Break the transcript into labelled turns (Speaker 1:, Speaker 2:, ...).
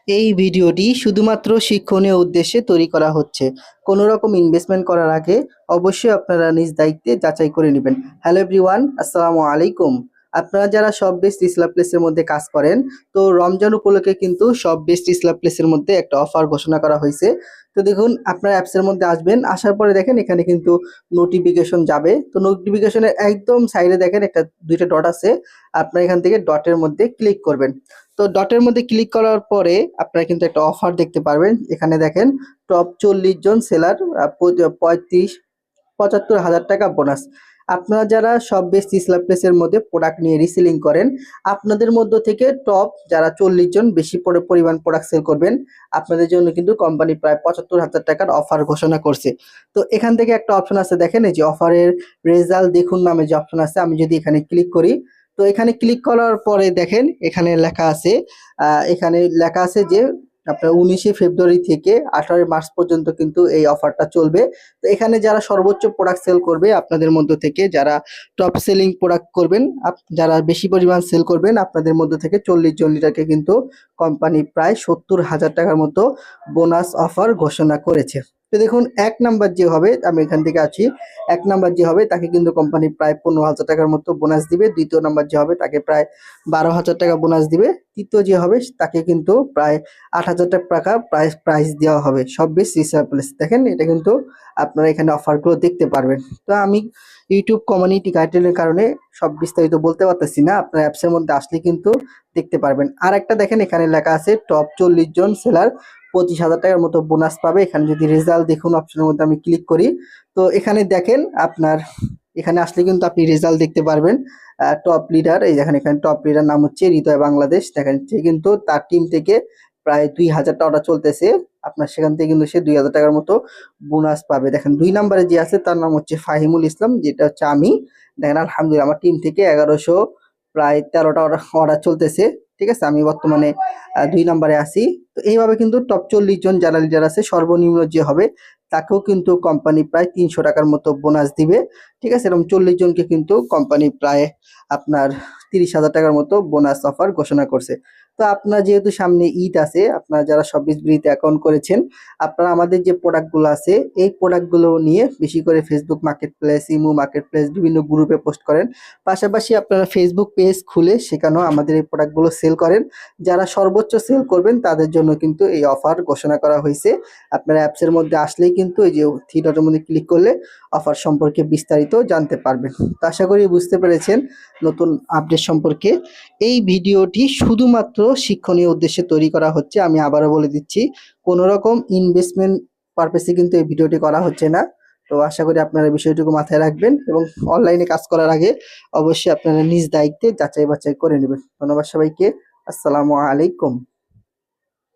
Speaker 1: এই ভিডিওটি শুধুমাত্র শিক্ষণীয় উদ্দেশ্যে তৈরি করা হচ্ছে। কোনো রকম ইনভেস্টমেন্ট করার আগে অবশ্যই আপনারা নিজ দায়িত্বে যাচাই করে নেবেন। হ্যালো এভরিওয়ান, আসসালামু আলাইকুম। আপনারা যারা সব বেস্ট ইসলাম প্লেসের মধ্যে কাজ করেন, তো রমজান উপলক্ষে কিন্তু সব বেস্ট ইসলাম প্লেসের মধ্যে একটা অফার ঘোষণা করা হয়েছে। তো দেখুন, আপনার অ্যাপসের মধ্যে আসবেন, আসার পরে দেখেন এখানে কিন্তু নোটিফিকেশন যাবে। তো নোটিফিকেশনের একদম সাইডে দেখেন একটা দুইটা ডট আছে। আপনারা এখান থেকে ডটের মধ্যে ক্লিক করবেন। তো ডটের মধ্যে ক্লিক করার পরে আপনারা কিন্তু একটা অফার দেখতে পারবেন। এখানে দেখেন টপ 40 জন সেলার 75,000 টাকা বোনাস। আপনারা যারা সব বেস্ট ইসলাম প্লেসের মধ্যে প্রোডাক্ট নিয়ে রিসেলিং করেন, আপনাদের মধ্য থেকে টপ যারা 40 জন বেশি পরিমাণ প্রোডাক্ট সেল করবেন, আপনাদের জন্য কিন্তু কোম্পানি প্রায় 75,000 টাকার অফার ঘোষণা করছে। তো এখান থেকে একটা অপশন আছে, দেখেন এই যে অফারের রেজাল্ট দেখুন নামে যে অপশন আছে, আমি যদি এখানে ক্লিক করি, তো এখানে ক্লিক করার পরে দেখেন এখানে লেখা আছে যে আপনার 19শে ফেব্রুয়ারি থেকে 18 মার্চ পর্যন্ত কিন্তু এই অফারটা চলবে। তো এখানে যারা সর্বোচ্চ প্রোডাক্ট সেল করবে, আপনাদের মধ্য থেকে যারা টপ সেলিং প্রোডাক্ট করবেন, যারা বেশি পরিমাণ সেল করবেন, আপনাদের মধ্য থেকে 40 জন লিটারকে কিন্তু কোম্পানি প্রায় 70,000 টাকার মতো বোনাস অফার ঘোষণা করেছে। তো দেখুন, এক নাম্বার যে হবে, আমি এখান থেকে আছি, এক নাম্বার যে হবে তাকে কিন্তু কোম্পানি প্রায় 15,000 টাকার মতো বোনাস দিবে। দ্বিতীয় নাম্বার যে হবে তাকে প্রায় 12,000 টাকা বোনাস দিবে। তৃতীয় যে হবে তাকে কিন্তু প্রায় 8,000 টাকা প্রাইস দেওয়া হবে। সব বেশ রিজনেবল। দেখেন, এটা কিন্তু আপনারা এখানে অফারগুলো দেখতে পারবেন। তো আমি ইউটিউব কমিউনিটি গাইডলাইনের কারণে সব বিস্তারিত বলতে পারতেছি না, আপনার অ্যাপসের মধ্যে আসলে কিন্তু দেখতে পারবেন। আর একটা দেখেন, এখানে লেখা আছে টপ 40 জন সেলার 25,000 টাকার মতো বোনাস পাবে। এখানে যদি রেজাল্ট দেখুন অপশনের মধ্যে আমি ক্লিক করি, তো এখানে দেখেন আপনার এখানে আসলে কিন্তু আপনি রেজাল্ট দেখতে পারবেন। টপ লিডার, এই দেখেন এখানে টপ লিডার নাম হচ্ছে হৃদয় বাংলাদেশ। দেখেন সে কিন্তু তার টিম থেকে প্রায় 2,000টা অর্ডার চলতেছে। আপনার সেখান থেকে কিন্তু সে 2,000 টাকার মতো বোনাস পাবে। দেখেন 2 নম্বরে যে আছে তার নাম হচ্ছে ফাহিমুল ইসলাম, যেটা হচ্ছে আমি। দেখেন আলহামদুলিল্লাহ আমার টিম থেকে 1100 প্রায় 13টা অর্ডার চলতেছে। ঠিক আছে, আমি বর্তমানে 2 নম্বরে আছি। তো এইভাবে কিন্তু টপ 40 জন যারা লিডার আছে, সর্বনিম্ন যে হবে তাকেও কিন্তু কোম্পানি প্রায় 300 টাকার মতো বোনাস দিবে। ঠিক আছে, এরকম 40 জনকে কিন্তু কোম্পানি প্রায় আপনার 30,000 টাকার মতো বোনাস অফার ঘোষণা করছে। তো আপনার যেহেতু সামনে ঈদ আছে, আপনারা যারা সবিজবিড়িতে অ্যাকাউন্ট করেছেন, আপনারা আমাদের যে প্রোডাক্টগুলো আছে এই প্রোডাক্টগুলো নিয়ে বেশি করে Facebook market place, imo market place, বিভিন্ন গ্রুপে পোস্ট করেন। পাশাপাশি আপনারা ফেসবুক পেজ খুলে সেখানেও আমাদের এই প্রোডাক্টগুলো সেল করেন। যারা সর্বোচ্চ সেল করবেন তাদের জন্য কিন্তু এই অফার ঘোষণা করা হয়েছে। আপনারা অ্যাপসের মধ্যে আসলেই কিন্তু এই যে থ্রি ডটের মধ্যে ক্লিক করলে অফার সম্পর্কে বিস্তারিত জানতে পারবেন। তো আশা করি বুঝতে পেরেছেন নতুন আপডেট সম্পর্কে। এই ভিডিওটি শুধুমাত্র শিক্ষণীয় উদ্দেশ্যে তৈরি করা হচ্ছে। আমি আবারও বলে দিচ্ছি, কোনো রকম ইনভেস্টমেন্ট পারপাসে কিন্তু এই ভিডিওটি করা হচ্ছে না। তো আশা করি আপনারা বিষয়টুকু মাথায় রাখবেন এবং অনলাইনে কাজ করার আগে অবশ্যই আপনারা নিজ দায়িত্বে যাচাই বাছাই করে নেবেন। ধন্যবাদ সবাইকে। আসসালামু আলাইকুম।